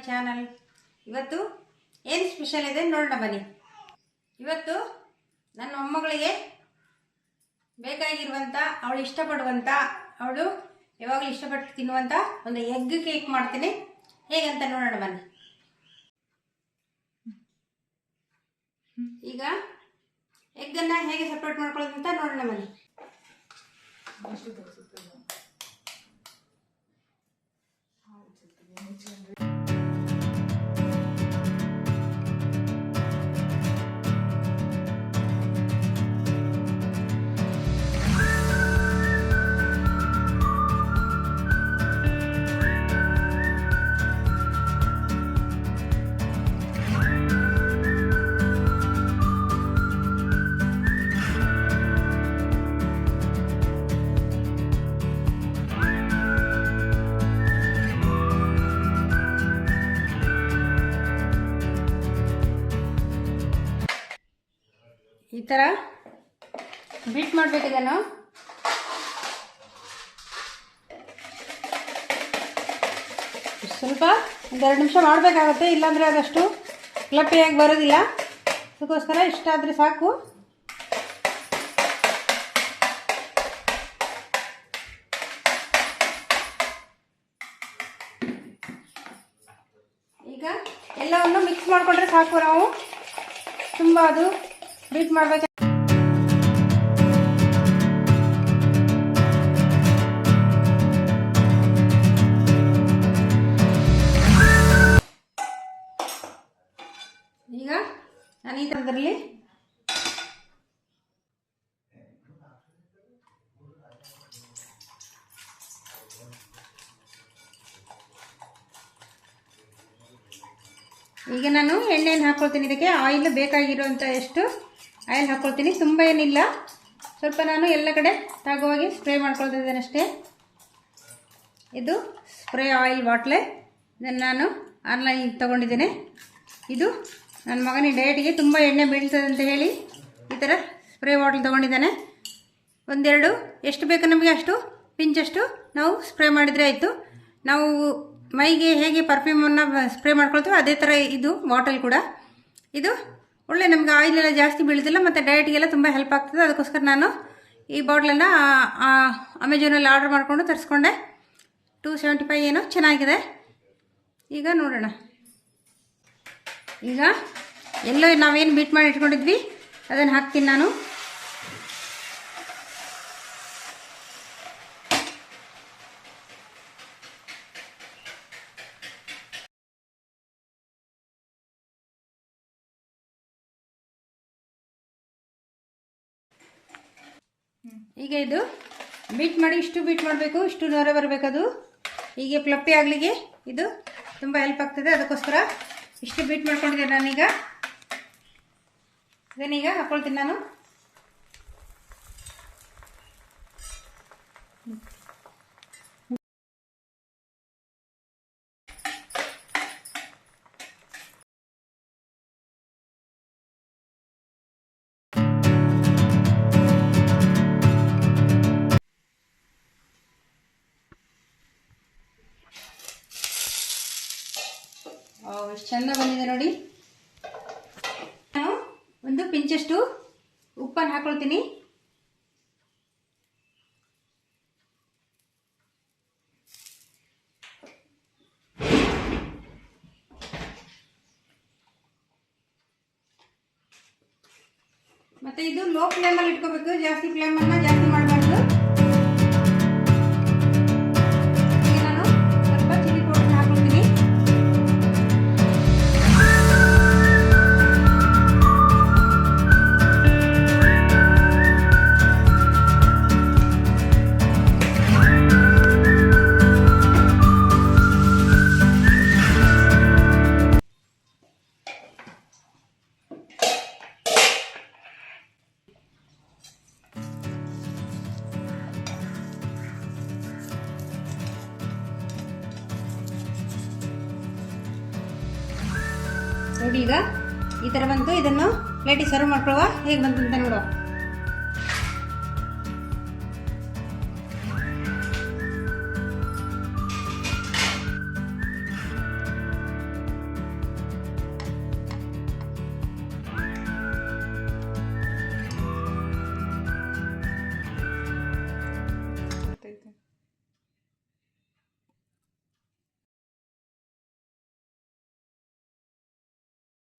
Channel. ಇವತ್ತು ಏನು special ಇದೆ ನೋಡೋಣ ಬನ್ನಿ. ಇವತ್ತು ನನ್ನ ಮೊಮ್ಮಗಳಿಗೆ ಬೇಕಾಗಿರುವಂಥ, ಅವಳು ಇಷ್ಟಪಡುವಂಥ, ಅವಳು ಯಾವಾಗಲೂ ಇಷ್ಟಪಟ್ಟು ತಿನ್ನುವಂಥ ಒಂದು ಎಗ್ ಕೇಕ್ ಮಾಡ್ತೀನಿ. ಹೇಗಂತ ನೋಡೋಣ ಬನ್ನಿ. ಈಗ ಎಗ್ಗನ್ನು ಹೇಗೆ ಸಪ್ರೇಟ್ ಮಾಡ್ಕೊಳ್ಳೋದು ಅಂತ ನೋಡೋಣ ಬನ್ನಿ. ಈ ಥರ ಬೀಟ್ ಮಾಡಬೇಕಿದನ್ನು. ಸ್ವಲ್ಪ ಒಂದೆರಡು ನಿಮಿಷ ಮಾಡಬೇಕಾಗುತ್ತೆ, ಇಲ್ಲಾಂದರೆ ಅದಷ್ಟು ಕ್ಲಪ್ಪಿಯಾಗಿ ಬರೋದಿಲ್ಲ. ಅದಕ್ಕೋಸ್ಕರ ಇಷ್ಟಾದರೆ ಸಾಕು. ಈಗ ಎಲ್ಲವನ್ನು ಮಿಕ್ಸ್ ಮಾಡಿಕೊಂಡ್ರೆ ಸಾಕು. ನಾವು ತುಂಬ ಅದು ಬೀಟ್ ಮಾಡಬೇಕು. ಈಗ ನಾನು ಈ ಥರದಲ್ಲಿ ಈಗ ನಾನು ಎಣ್ಣೆಯನ್ನು ಹಾಕ್ಕೊಳ್ತೀನಿ. ಇದಕ್ಕೆ ಆಯಿಲ್ ಬೇಕಾಗಿರುವಂಥ ಎಷ್ಟು ಆಯಿಲ್ ಹಾಕ್ಕೊಳ್ತೀನಿ. ತುಂಬ ಏನಿಲ್ಲ, ಸ್ವಲ್ಪ ನಾನು ಎಲ್ಲ ಕಡೆ ತಾಗುವಾಗಿ ಸ್ಪ್ರೇ ಮಾಡ್ಕೊಳ್ತಾ ಇದ್ದೇನೆ ಅಷ್ಟೇ. ಇದು ಸ್ಪ್ರೇ ಆಯಿಲ್ ಬಾಟ್ಲೆ. ಇದನ್ನು ನಾನು ಆನ್ಲೈನ್ ತೊಗೊಂಡಿದ್ದೇನೆ. ಇದು ನನ್ನ ಮಗನಿಗೆ ಡಯಟಿಗೆ ತುಂಬ ಎಣ್ಣೆ ಬೀಳ್ತದೆ ಅಂತ ಹೇಳಿ ಈ ಥರ ಸ್ಪ್ರೇ ಬಾಟ್ಲ್ ತೊಗೊಂಡಿದ್ದಾನೆ. ಒಂದೆರಡು ಎಷ್ಟು ಬೇಕು ನಮಗೆ ಅಷ್ಟು ಪಿಂಚಷ್ಟು ನಾವು ಸ್ಪ್ರೇ ಮಾಡಿದರೆ ಆಯಿತು. ನಾವು ಮೈಗೆ ಹೇಗೆ ಪರ್ಫ್ಯೂಮನ್ನು ಸ್ಪ್ರೇ ಮಾಡ್ಕೊಳ್ತೀವೋ ಅದೇ ಥರ ಇದು ಬಾಟಲ್ ಕೂಡ. ಇದು ಒಳ್ಳೆ ನಮಗೆ ಆಯಿಲೆಲ್ಲ ಜಾಸ್ತಿ ಬೀಳೋದಿಲ್ಲ ಮತ್ತು ಡಯಟಿಗೆಲ್ಲ ತುಂಬ ಹೆಲ್ಪ್ ಆಗ್ತದೆ. ಅದಕ್ಕೋಸ್ಕರ ನಾನು ಈ ಬಾಟ್ಲನ್ನು ಅಮೆಜಾನಲ್ಲಿ ಆರ್ಡರ್ ಮಾಡಿಕೊಂಡು ತರಿಸ್ಕೊಂಡೆ. 275 ಏನೋ ಚೆನ್ನಾಗಿದೆ. ಈಗ ನೋಡೋಣ. ಈಗ ಎಲ್ಲೋ ನಾವೇನು ಬೀಟ್ ಮಾಡಿ ಇಟ್ಕೊಂಡಿದ್ವಿ ಅದನ್ನು ಹಾಕ್ತೀನಿ ನಾನು. ಈಗ ಇದು ಬೀಟ್ ಮಾಡಿ ಇಷ್ಟು ಬೀಟ್ ಮಾಡಬೇಕು, ಇಷ್ಟು ನೊರೆ ಬರಬೇಕದು. ಹೀಗೆ ಫ್ಲಪ್ಪಿ ಆಗಲಿಕ್ಕೆ ಇದು ತುಂಬ ಹೆಲ್ಪ್ ಆಗ್ತದೆ. ಅದಕ್ಕೋಸ್ಕರ ಇಷ್ಟು ಬೀಟ್ ಮಾಡ್ಕೊಂಡಿದ್ದೇನೆ ನಾನೀಗ. ಇದನ್ನೀಗ ಹಾಕ್ಕೊಳ್ತೀನಿ ನಾನು. ಎಷ್ಟು ಚೆಂದ ಬಂದಿದೆ ನೋಡಿ. ನಾನು ಒಂದು ಪಿಂಚಷ್ಟು ಉಪ್ಪನ್ನು ಹಾಕೊಳ್ತೀನಿ. ಮತ್ತೆ ಇದು ಲೋ ಫ್ಲೇಮಲ್ಲಿ ಇಟ್ಕೋಬೇಕು, ಜಾಸ್ತಿ ಫ್ಲೇಮನ್ನು ಜಾಸ್ತಿ ಮಾಡಬಾರ್ದು. ನೋಡಿ ಈಗ ಈ ಥರ ಬಂತು. ಇದನ್ನು ಪ್ಲೇಟಿಗೆ ಸರ್ವ್ ಮಾಡ್ಕೊಳ್ಳುವ. ಹೇಗೆ ಬಂತು ಅಂತ ನೋಡುವ.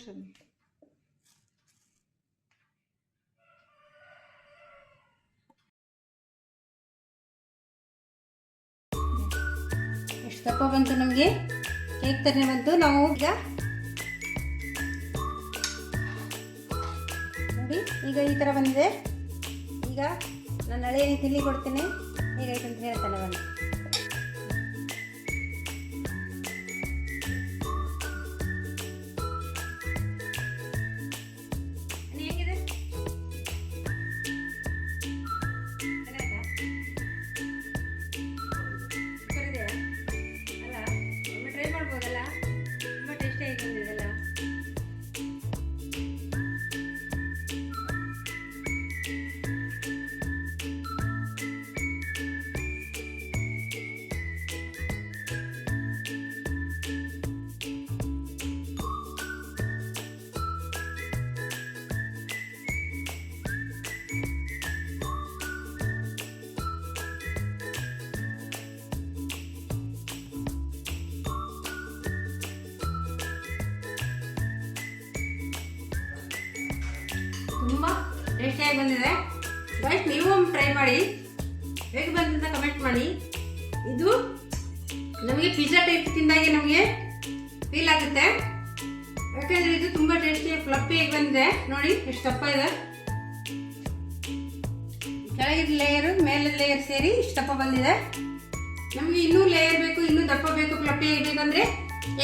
ಎಷ್ಟು ದಪ್ಪ ಬಂತು ನಮಗೆ, ಕೇಕ್ ಥರನೇ ಬಂತು. ನಾವು ಈಗ ನೋಡಿ, ಈಗ ಈ ಥರ ಬಂದಿದೆ. ಈಗ ನಾನು ಹಳೆಯ ತಿಳಿ ಕೊಡ್ತೇನೆ, ಹೇಗಾಯ್ತು ಅಂತ ಹೇಳ್ತಾನೆ ಅವನು. ಹೇಗಿದೆ? ಅಲ್ಲ, ಒಮ್ಮೆ ಟ್ರೈ ಮಾಡ್ಬೋದಲ್ಲ, ತುಂಬ ಟೇಸ್ಟಿಯಾಗಿ ಬಂದಿದೆಲ್ಲ. ತುಂಬ ಟೇಸ್ಟಿಯಾಗಿ ಬಂದಿದೆ ಗೈಸ್. ನೀವು ಒಮ್ಮೆ ಟ್ರೈ ಮಾಡಿ, ಹೇಗೆ ಬಂದಂತ ಕಮೆಂಟ್ ಮಾಡಿ. ಇದು ನಮಗೆ ಪಿಜ್ಜಾ ಟೈಪ್ ತಿಂದಾಗೆ ನಮಗೆ ಫೀಲ್ ಆಗುತ್ತೆ, ಯಾಕೆಂದರೆ ಇದು ತುಂಬ ಟೇಸ್ಟಿ ಫ್ಲಫಿಯಾಗಿ ಬಂದಿದೆ. ನೋಡಿ ಎಷ್ಟು ದಪ್ಪ ಇದೆ, ಕೆಳಗಿನ ಲೇಯರು ಮೇಲಿನ ಲೇಯರ್ ಸೇರಿ ಇಷ್ಟು ದಪ್ಪ ಬಂದಿದೆ. ನಮಗೆ ಇನ್ನೂ ಲೇಯರ್ ಬೇಕು, ಇನ್ನೂ ದಪ್ಪ ಬೇಕು, ಫ್ಲಫಿಯಾಗಿ ಬೇಕಂದರೆ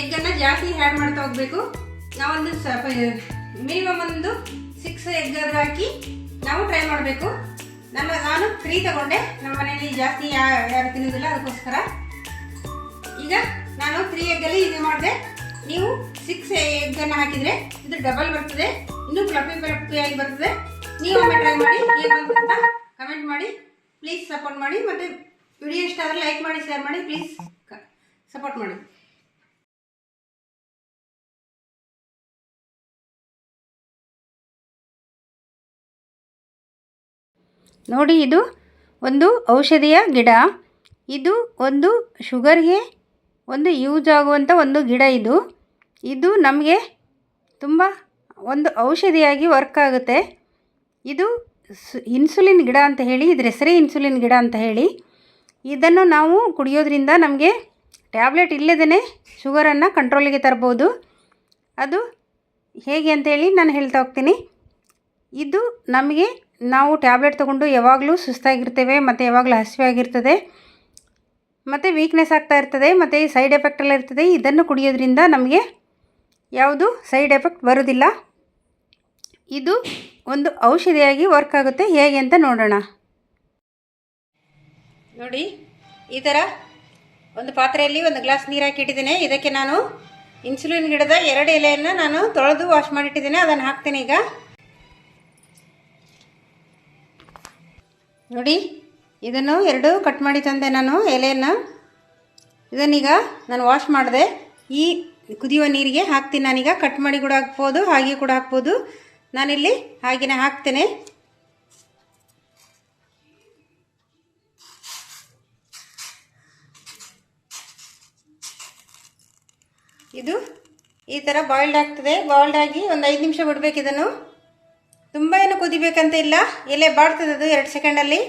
ಎಗ್ಗನ್ನು ಜಾಸ್ತಿ ಆ್ಯಡ್ ಮಾಡ್ತಾ ಹೋಗಬೇಕು. ನಾವೊಂದು ಮಿನಿಮಮ್ ಒಂದು 6 ಎಗ್ ಹಾಕಿ ನಾವು ಟ್ರೈ ಮಾಡಬೇಕು. ನಾನು 3 ತಗೊಂಡೆ, ನಮ್ಮ ಮನೆಯಲ್ಲಿ ಜಾಸ್ತಿ ಯಾರು ತಿನ್ನೋದಿಲ್ಲ, ಅದಕ್ಕೋಸ್ಕರ ಈಗ ನಾನು 3 ಎಗ್ಗಲ್ಲಿ ಇದು ಮಾಡಿದೆ. ನೀವು 6 ಎಗ್ಗನ್ನು ಹಾಕಿದರೆ ಇದು ಡಬಲ್ ಬರ್ತದೆ, ಇನ್ನೂ ಫ್ಲಫಿಯಾಗಿ ಬರ್ತದೆ. ನೀವು ಒಮ್ಮೆ ಟ್ರೈ ಮಾಡಿ, ಹೇಗೆ ಬಂತು ಅಂತ ಕಮೆಂಟ್ ಮಾಡಿ. ಪ್ಲೀಸ್ ಸಪೋರ್ಟ್ ಮಾಡಿ, ಮತ್ತು ವಿಡಿಯೋ ಇಷ್ಟ ಆದರೆ ಲೈಕ್ ಮಾಡಿ, ಶೇರ್ ಮಾಡಿ, ಪ್ಲೀಸ್ ಸಪೋರ್ಟ್ ಮಾಡಿ. ನೋಡಿ, ಇದು ಒಂದು ಔಷಧಿಯ ಗಿಡ. ಇದು ಒಂದು ಶುಗರ್ಗೆ ಒಂದು ಯೂಸ್ ಆಗುವಂಥ ಒಂದು ಗಿಡ. ಇದು ನಮಗೆ ತುಂಬ ಒಂದು ಔಷಧಿಯಾಗಿ ವರ್ಕ್ ಆಗುತ್ತೆ. ಇದು ಇನ್ಸುಲಿನ್ ಗಿಡ ಅಂತ ಹೇಳಿ, ಇದ್ರ ಹೆಸರೇ ಇನ್ಸುಲಿನ್ ಗಿಡ ಅಂತ ಹೇಳಿ. ಇದನ್ನು ನಾವು ಕುಡಿಯೋದ್ರಿಂದ ನಮಗೆ ಟ್ಯಾಬ್ಲೆಟ್ ಇಲ್ಲದೇ ಶುಗರನ್ನು ಕಂಟ್ರೋಲಿಗೆ ತರ್ಬೋದು. ಅದು ಹೇಗೆ ಅಂತೇಳಿ ನಾನು ಹೇಳ್ತಾ ಹೋಗ್ತೀನಿ. ಇದು ನಮಗೆ, ನಾವು ಟ್ಯಾಬ್ಲೆಟ್ ತೊಗೊಂಡು ಯಾವಾಗಲೂ ಸುಸ್ತಾಗಿರ್ತೇವೆ, ಮತ್ತು ಯಾವಾಗಲೂ ಹಸಿವಾಗಿರ್ತದೆ, ಮತ್ತು ವೀಕ್ನೆಸ್ ಆಗ್ತಾ ಇರ್ತದೆ, ಮತ್ತು ಸೈಡ್ ಎಫೆಕ್ಟ್ ಎಲ್ಲ ಇರ್ತದೆ. ಇದನ್ನು ಕುಡಿಯೋದ್ರಿಂದ ನಮಗೆ ಯಾವುದು ಸೈಡ್ ಎಫೆಕ್ಟ್ ಬರೋದಿಲ್ಲ. ಇದು ಒಂದು ಔಷಧಿಯಾಗಿ ವರ್ಕ್ ಆಗುತ್ತೆ. ಹೇಗೆ ಅಂತ ನೋಡೋಣ. ನೋಡಿ, ಈ ಥರ ಒಂದು ಪಾತ್ರೆಯಲ್ಲಿ ಒಂದು ಗ್ಲಾಸ್ ನೀರು ಹಾಕಿಟ್ಟಿದ್ದೇನೆ. ಇದಕ್ಕೆ ನಾನು ಇನ್ಸುಲಿನ್ ಗಿಡದ 2 ಎಲೆಯನ್ನು ನಾನು ತೊಳೆದು ವಾಶ್ ಮಾಡಿಟ್ಟಿದ್ದೇನೆ, ಅದನ್ನು ಹಾಕ್ತೇನೆ ಈಗ. ನೋಡಿ, ಇದನ್ನು 2 ಕಟ್ ಮಾಡಿ ತಂದೆ ನಾನು ಎಲೆಯನ್ನು. ಇದನ್ನೀಗ ನಾನು ವಾಶ್ ಮಾಡಿದೆ. ಈ ಕುದಿಯುವ ನೀರಿಗೆ ಹಾಕ್ತೀನಿ ನಾನೀಗ. ಕಟ್ ಮಾಡಿ ಕೂಡ ಹಾಕ್ಬೋದು, ಹಾಗೆ ಕೂಡ ಹಾಕ್ಬೋದು. ನಾನಿಲ್ಲಿ ಹಾಗೆಯೇ ಹಾಕ್ತೇನೆ. ಇದು ಈ ಥರ ಬಾಯ್ಲ್ಡ್ ಆಗ್ತದೆ. ಬಾಯ್ಲ್ಡ್ ಆಗಿ ಒಂದು 5 ನಿಮಿಷ ಬಿಡಬೇಕು. ಇದನ್ನು ತುಂಬ ಏನು ಕುದಿಬೇಕಂತ ಇಲ್ಲ, ಎಲೆ ಬಾಡ್ತದೆ ಅದು 2 ಸೆಕೆಂಡಲ್ಲಿ.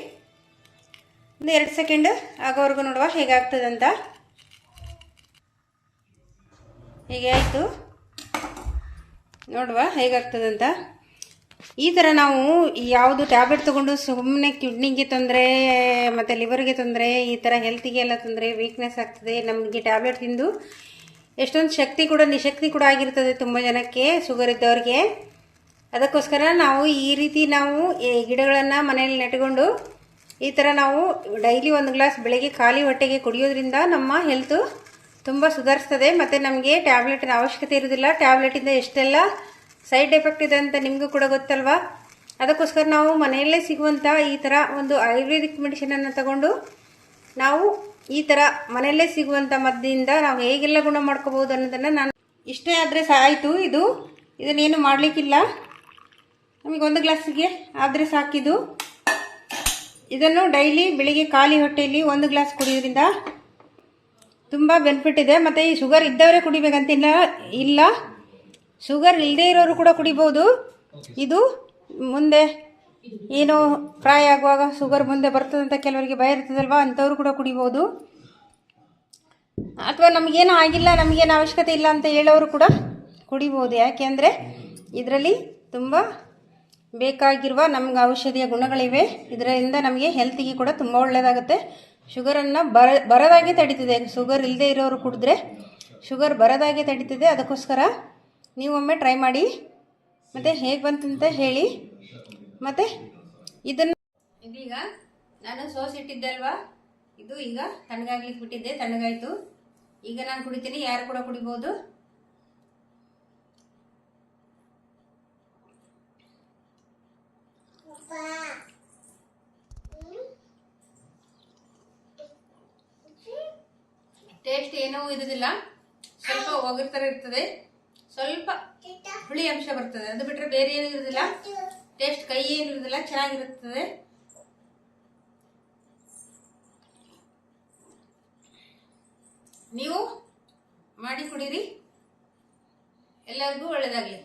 ಒಂದು 2 ಸೆಕೆಂಡ್ ಆಗೋವರೆಗೂ ನೋಡುವ ಹೇಗಾಗ್ತದಂತ. ಹೀಗೆ ಆಯಿತು, ನೋಡುವ ಹೇಗಾಗ್ತದಂತ. ಈ ಥರ ನಾವು ಯಾವುದು ಟ್ಯಾಬ್ಲೆಟ್ ತೊಗೊಂಡು ಸುಮ್ಮನೆ ಕಿಡ್ನಿಗೆ ತೊಂದರೆ, ಮತ್ತು ಲಿವರ್ಗೆ ತೊಂದರೆ, ಈ ಥರ ಹೆಲ್ತಿಗೆ ಎಲ್ಲ ತೊಂದರೆ, ವೀಕ್ನೆಸ್ ಆಗ್ತದೆ. ನಮಗೆ ಟ್ಯಾಬ್ಲೆಟ್ ತಿಂದು ಎಷ್ಟೊಂದು ನಿಶಕ್ತಿ ಕೂಡ ಆಗಿರ್ತದೆ ತುಂಬ ಜನಕ್ಕೆ, ಶುಗರ್ ಇದ್ದವ್ರಿಗೆ. ಅದಕ್ಕೋಸ್ಕರ ನಾವು ಈ ರೀತಿ ಗಿಡಗಳನ್ನು ಮನೆಯಲ್ಲಿ ನೆಟ್ಕೊಂಡು ಈ ಥರ ನಾವು ಡೈಲಿ 1 ಗ್ಲಾಸ್ ಬೆಳಗ್ಗೆ ಖಾಲಿ ಹೊಟ್ಟೆಗೆ ಕುಡಿಯೋದ್ರಿಂದ ನಮ್ಮ ಹೆಲ್ತು ತುಂಬ ಸುಧಾರಿಸ್ತದೆ. ಮತ್ತು ನಮಗೆ ಟ್ಯಾಬ್ಲೆಟಿನ ಅವಶ್ಯಕತೆ ಇರೋದಿಲ್ಲ. ಟ್ಯಾಬ್ಲೆಟಿಂದ ಎಷ್ಟೆಲ್ಲ ಸೈಡ್ ಎಫೆಕ್ಟ್ ಇದೆ ಅಂತ ನಿಮಗೂ ಕೂಡ ಗೊತ್ತಲ್ವಾ. ಅದಕ್ಕೋಸ್ಕರ ನಾವು ಮನೆಯಲ್ಲೇ ಸಿಗುವಂಥ ಈ ಥರ ಒಂದು ಆಯುರ್ವೇದಿಕ್ ಮೆಡಿಸಿನನ್ನು ತಗೊಂಡು ನಾವು ಈ ಥರ ಮನೆಯಲ್ಲೇ ಸಿಗುವಂಥ ಮದ್ದಿಂದ ನಾವು ಹೇಗೆಲ್ಲ ಗುಣ ಮಾಡ್ಕೋಬೋದು ಅನ್ನೋದನ್ನು ನಾನು ಇಷ್ಟೇ ಆದರೆ ಆಯಿತು. ಇದನ್ನೇನು ಮಾಡಲಿಕ್ಕಿಲ್ಲ, ನಮಗೆ 1 ಗ್ಲಾಸಿಗೆ ಆದರೆ ಸಾಕಿದು. ಇದನ್ನು ಡೈಲಿ ಬೆಳಿಗ್ಗೆ ಖಾಲಿ ಹೊಟ್ಟೆಯಲ್ಲಿ 1 ಗ್ಲಾಸ್ ಕುಡಿಯೋದ್ರಿಂದ ತುಂಬ ಬೆನಿಫಿಟ್ ಇದೆ. ಮತ್ತು ಈ ಶುಗರ್ ಇದ್ದವರೇ ಕುಡಿಬೇಕಂತಿಲ್ಲ. ಶುಗರ್ ಇಲ್ಲದೇ ಇರೋರು ಕೂಡ ಕುಡಿಬೋದು. ಇದು ಮುಂದೆ ಏನೋ ಪ್ರಾಯ ಆಗುವಾಗ ಶುಗರ್ ಮುಂದೆ ಬರ್ತದಂತ ಕೆಲವರಿಗೆ ಭಯ ಇರ್ತದಲ್ವ, ಅಂಥವ್ರು ಕೂಡ ಕುಡಿಬೋದು. ಅಥವಾ ನಮಗೇನು ಆಗಿಲ್ಲ, ನಮಗೇನು ಅವಶ್ಯಕತೆ ಇಲ್ಲ ಅಂತ ಹೇಳೋರು ಕೂಡ ಕುಡಿಬೋದು. ಯಾಕೆ ಅಂದರೆ ಇದರಲ್ಲಿ ತುಂಬ ಬೇಕಾಗಿರುವ ನಮ್ಗೆ ಔಷಧಿಯ ಗುಣಗಳಿವೆ. ಇದರಿಂದ ನಮಗೆ ಹೆಲ್ತಿಗೆ ಕೂಡ ತುಂಬ ಒಳ್ಳೆಯದಾಗುತ್ತೆ. ಶುಗರನ್ನು ಬರದಾಗೆ ತಡೀತದೆ. ಶುಗರ್ ಇಲ್ಲದೆ ಇರೋರು ಕುಡಿದ್ರೆ ಶುಗರ್ ಬರದಾಗೆ ತಡೀತದೆ. ಅದಕ್ಕೋಸ್ಕರ ನೀವೊಮ್ಮೆ ಟ್ರೈ ಮಾಡಿ, ಮತ್ತು ಹೇಗೆ ಬಂತಂತ ಹೇಳಿ. ಮತ್ತು ಇದೀಗ ನಾನು ಸೋಸಿಟ್ಟಿದ್ದೆ ಅಲ್ವಾ, ಇದು ಈಗ ತಣ್ಣಗಾಗ್ಲಿಕ್ಕೆ ಬಿಟ್ಟಿದ್ದೆ, ತಣ್ಣಗಾಯಿತು. ಈಗ ನಾನು ಕುಡಿತೀನಿ, ಯಾರು ಕೂಡ ಕುಡಿಬೋದು. ಟೇಸ್ಟ್ ಏನೂ ಇರೋದಿಲ್ಲ, ಸ್ವಲ್ಪ ಒಗರು ಥರ ಇರ್ತದೆ, ಸ್ವಲ್ಪ ಹುಳಿ ಅಂಶ ಬರ್ತದೆ. ಅದು ಬಿಟ್ಟರೆ ಬೇರೆ ಏನೂ ಇರೋದಿಲ್ಲ. ಟೇಸ್ಟ್ ಕೈ ಏನು ಇರೋದಿಲ್ಲ, ಚೆನ್ನಾಗಿರುತ್ತದೆ. ನೀವು ಮಾಡಿ ಕುಡೀರಿ, ಎಲ್ಲರಿಗೂ ಒಳ್ಳೆಯದಾಗಲಿ.